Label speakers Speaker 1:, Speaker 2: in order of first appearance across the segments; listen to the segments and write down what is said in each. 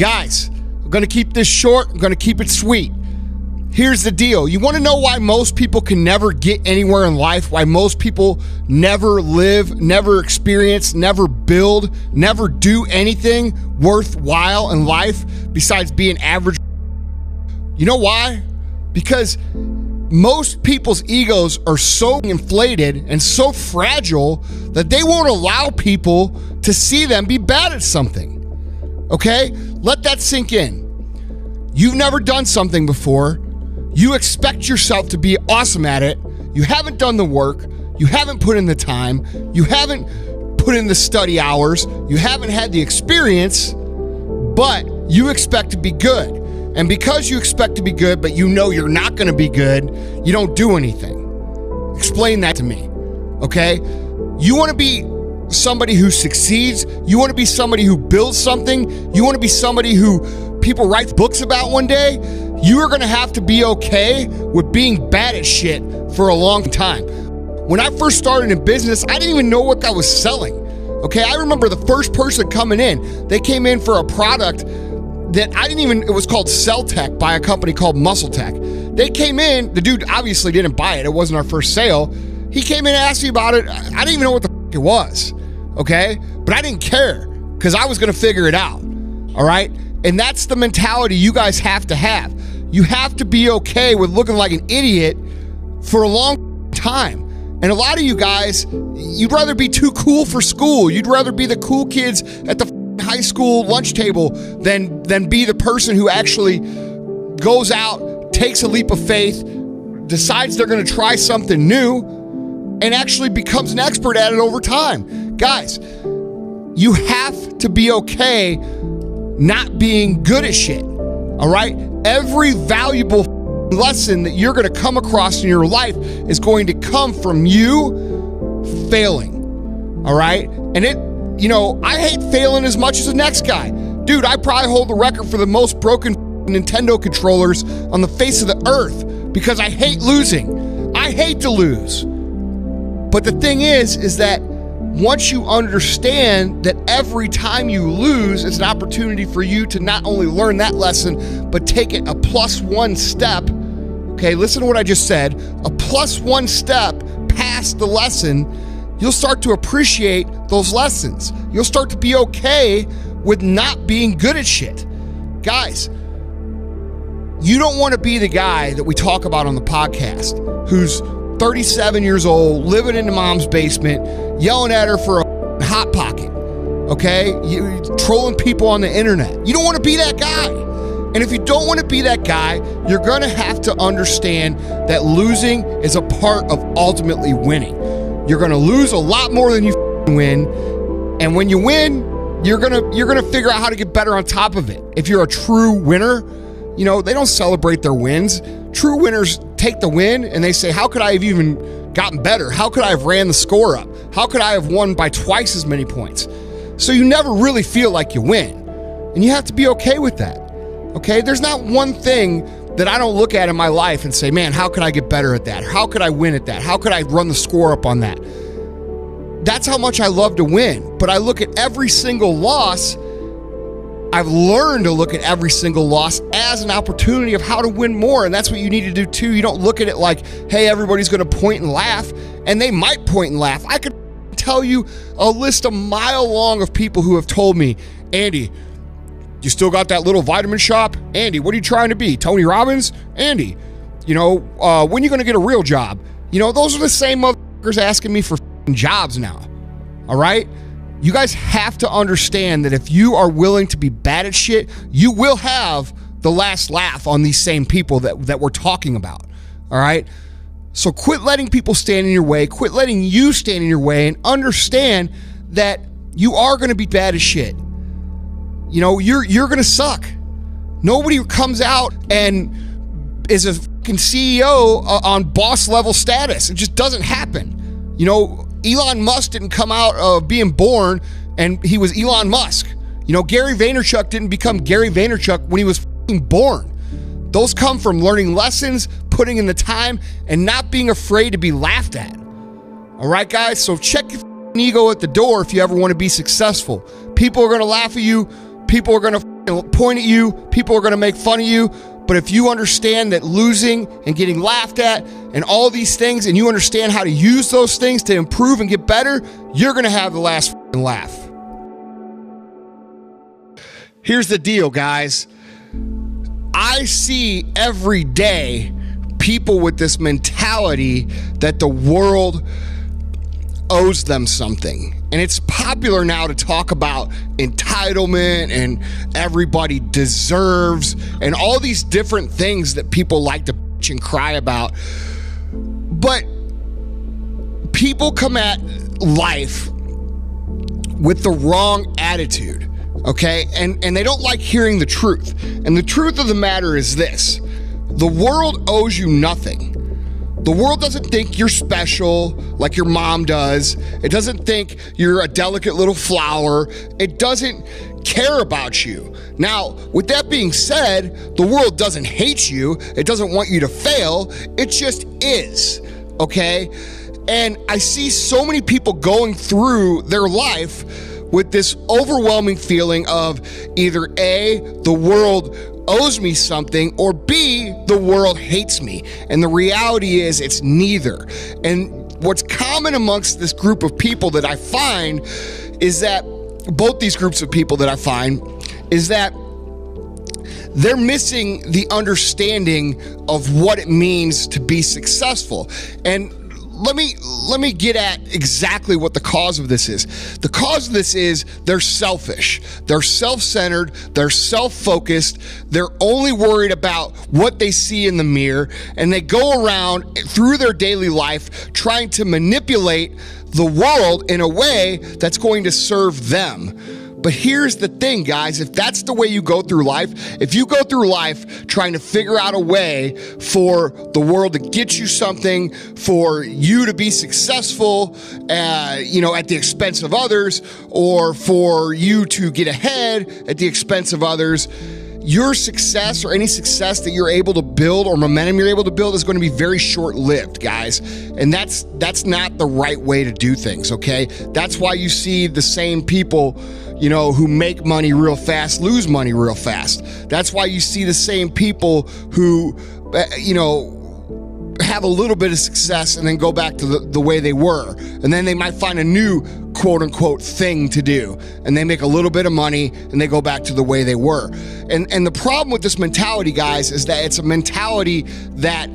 Speaker 1: Guys, I'm going to keep this short. I'm going to keep it sweet. Here's the deal. You want to know why most people can never get anywhere in life? Why most people never live, never experience, never build, never do anything worthwhile in life besides being average? You know why? Because most people's egos are so inflated and so fragile that they won't allow people to see them be bad at something. Okay? Let that sink in. You've never done something before. You expect yourself to be awesome at it. You haven't done the work. You haven't put in the time. You haven't put in the study hours. You haven't had the experience, but you expect to be good. And because you expect to be good, but you know you're not going to be good, you don't do anything. Explain that to me, okay? You want to be somebody who succeeds. You want to be somebody who builds something. You want to be somebody who people write books about one day. You are going to have to be okay with being bad at shit for a long time. When I first started in business, I didn't even know what I was selling. Okay, I remember the first person coming in. They came in for a product that it was called Cell Tech by a company called Muscle Tech. They came in, the dude obviously didn't buy it. It wasn't our first sale. He came in and asked me about it. I didn't even know what the it was. Okay, but I didn't care because I was going to figure it out. All right. And that's the mentality you guys have to have. You have to be okay with looking like an idiot for a long time. And a lot of you guys, you'd rather be too cool for school. You'd rather be the cool kids at the high school lunch table than be the person who actually goes out, takes a leap of faith, decides they're going to try something new, and actually becomes an expert at it over time. Guys, you have to be okay not being good at shit, all right? Every valuable lesson that you're going to come across in your life is going to come from you failing, all right? And I hate failing as much as the next guy. Dude, I probably hold the record for the most broken Nintendo controllers on the face of the earth because I hate losing. I hate to lose. But the thing is that once you understand that every time you lose, it's an opportunity for you to not only learn that lesson, but take it a +1 step. Okay, listen to what I just said. A +1 step past the lesson, you'll start to appreciate those lessons. You'll start to be okay with not being good at shit. Guys, you don't want to be the guy that we talk about on the podcast who's 37 years old, living in the mom's basement, yelling at her for a Hot Pocket, okay? You trolling people on the internet. You don't want to be that guy. And if you don't want to be that guy, you're going to have to understand that losing is a part of ultimately winning. You're going to lose a lot more than you win. And when you win, you're going to figure out how to get better on top of it. If you're a true winner, they don't celebrate their wins. True winners take the win and they say, how could I have even gotten better? How could I have ran the score up? How could I have won by twice as many points? So you never really feel like you win. And you have to be okay with that. Okay? There's not one thing that I don't look at in my life and say, man, how could I get better at that? How could I win at that? How could I run the score up on that? That's how much I love to win. But I look at every single loss. I've learned to look at every single loss as an opportunity of how to win more. And that's what you need to do too. You don't look at it like, hey, everybody's going to point and laugh. And they might point and laugh. I could tell you a list a mile long of people who have told me, Andy, you still got that little vitamin shop? Andy, what are you trying to be? Tony Robbins? Andy, when are you going to get a real job? Those are the same motherfuckers asking me for jobs now. All right? You guys have to understand that if you are willing to be bad at shit, you will have the last laugh on these same people that we're talking about. All right? So quit letting people stand in your way. Quit letting you stand in your way and understand that you are going to be bad at shit. You're going to suck. Nobody comes out and is a fucking CEO on boss level status. It just doesn't happen. Elon Musk didn't come out of being born and he was Elon Musk. Gary Vaynerchuk didn't become Gary Vaynerchuk when he was born. Those come from learning lessons, putting in the time, and not being afraid to be laughed at. All right, guys? So check your ego at the door if you ever want to be successful. People are going to laugh at you. People are going to point at you. People are going to make fun of you. But if you understand that losing and getting laughed at and all these things, and you understand how to use those things to improve and get better, you're going to have the last laugh. Here's the deal, guys. I see every day people with this mentality that the world owes them something. And it's popular now to talk about entitlement and everybody deserves and all these different things that people like to bitch and cry about. But people come at life with the wrong attitude, okay? And they don't like hearing the truth. And the truth of the matter is this: the world owes you nothing. The world doesn't think you're special like your mom does. It doesn't think you're a delicate little flower. It doesn't care about you. Now, with that being said, the world doesn't hate you. It doesn't want you to fail. It just is, okay? And I see so many people going through their life with this overwhelming feeling of either A, the world owes me something, or B, the world hates me. And the reality is it's neither. And what's common amongst this group of people that I find is that both these groups of people that I find is that they're missing the understanding of what it means to be successful. And let me get at exactly what the cause of this is. The cause of this is they're selfish. They're self-centered. They're self-focused. They're only worried about what they see in the mirror, and they go around through their daily life trying to manipulate the world in a way that's going to serve them. But here's the thing, guys. If that's the way you go through life, if you go through life trying to figure out a way for the world to get you something, for you to be successful, at the expense of others, or for you to get ahead at the expense of others, your success or any success that you're able to build or momentum you're able to build is going to be very short-lived, guys. And that's not the right way to do things, okay? That's why you see the same people, who make money real fast, lose money real fast. That's why you see the same people who, have a little bit of success and then go back to the way they were. And then they might find a new quote unquote thing to do. And they make a little bit of money and they go back to the way they were. And the problem with this mentality, guys, is that it's a mentality that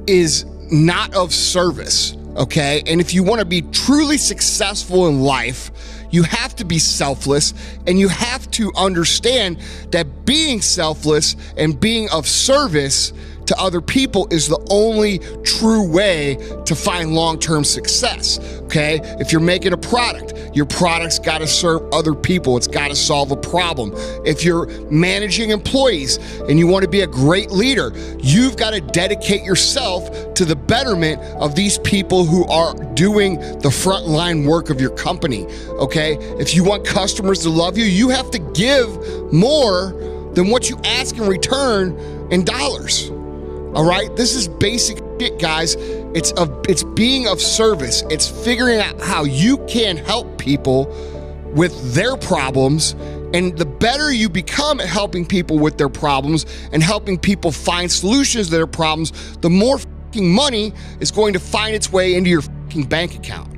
Speaker 1: is not of service, okay? And if you want to be truly successful in life, you have to be selfless, and you have to understand that being selfless and being of service to other people is the only true way to find long-term success, okay? If you're making a product, your product's got to serve other people. It's got to solve a problem. If you're managing employees and you want to be a great leader, you've got to dedicate yourself to the betterment of these people who are doing the frontline work of your company, okay? If you want customers to love you, you have to give more than what you ask in return in dollars. All right, this is basic shit, guys. It's being of service. It's figuring out how you can help people with their problems, and the better you become at helping people with their problems and helping people find solutions to their problems, the more fucking money is going to find its way into your fucking bank account.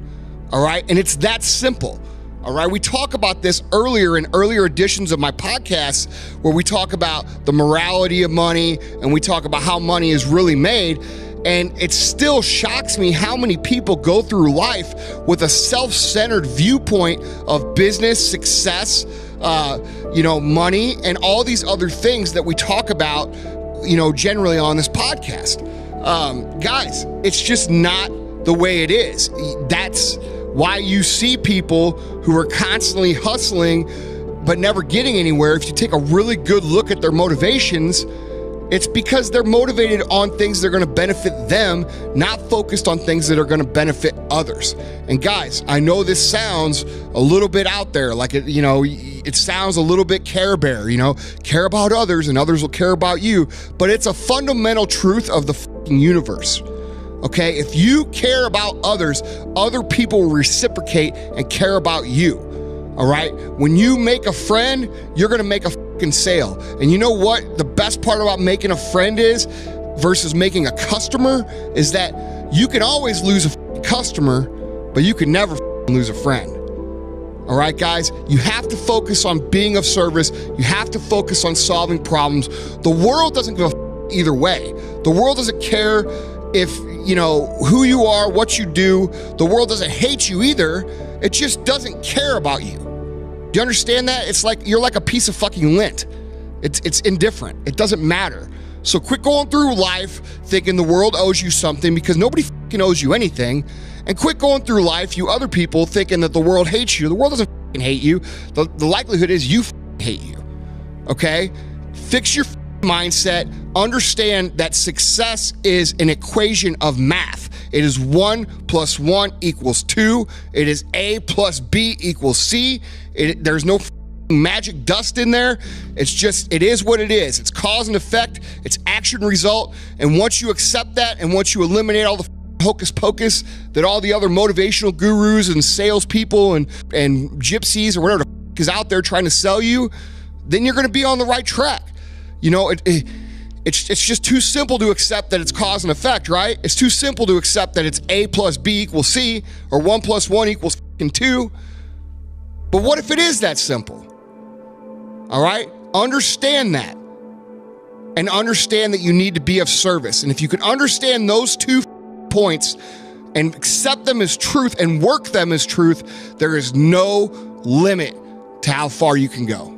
Speaker 1: All right, and it's that simple. All right, we talk about this in earlier editions of my podcast, where we talk about the morality of money and we talk about how money is really made. And it still shocks me how many people go through life with a self-centered viewpoint of business, success, money, and all these other things that we talk about, generally on this podcast. Guys, it's just not the way it is. That's why you see people who are constantly hustling but never getting anywhere. If you take a really good look at their motivations, it's because they're motivated on things that are going to benefit them, not focused on things that are going to benefit others. And guys, I know this sounds a little bit out there, like it sounds a little bit Care Bear, care about others and others will care about you, but it's a fundamental truth of the fucking universe. Okay, if you care about others, other people will reciprocate and care about you. All right, when you make a friend, you're going to make a fucking sale. And you know what the best part about making a friend is versus making a customer is that you can always lose a customer, but you can never lose a friend. All right, guys, you have to focus on being of service. You have to focus on solving problems. The world doesn't give a either way. The world doesn't care if, you know, who you are, what you do. The world doesn't hate you either. It just doesn't care about you. Do you understand that? It's like you're like a piece of fucking lint. It's indifferent. It doesn't matter. So quit going through life thinking the world owes you something, because nobody fucking owes you anything. And quit going through life, you other people, thinking that the world hates you. The world doesn't fucking hate you. The likelihood is you fucking hate you. Okay? Fix your mindset. Understand that success is an equation of math. It is 1 + 1 = 2. It is A + B = C. There's no magic dust in there. It's just, it is what it is. It's cause and effect. It's action result. And once you accept that, and once you eliminate all the hocus pocus that all the other motivational gurus and salespeople and gypsies or whatever is out there trying to sell you, then you're going to be on the right track. You know, it's just too simple to accept that it's cause and effect, right? It's too simple to accept that it's A + B = C, or 1 + 1 = 2. But what if it is that simple? All right? Understand that. And understand that you need to be of service. And if you can understand those 2 points and accept them as truth and work them as truth, there is no limit to how far you can go.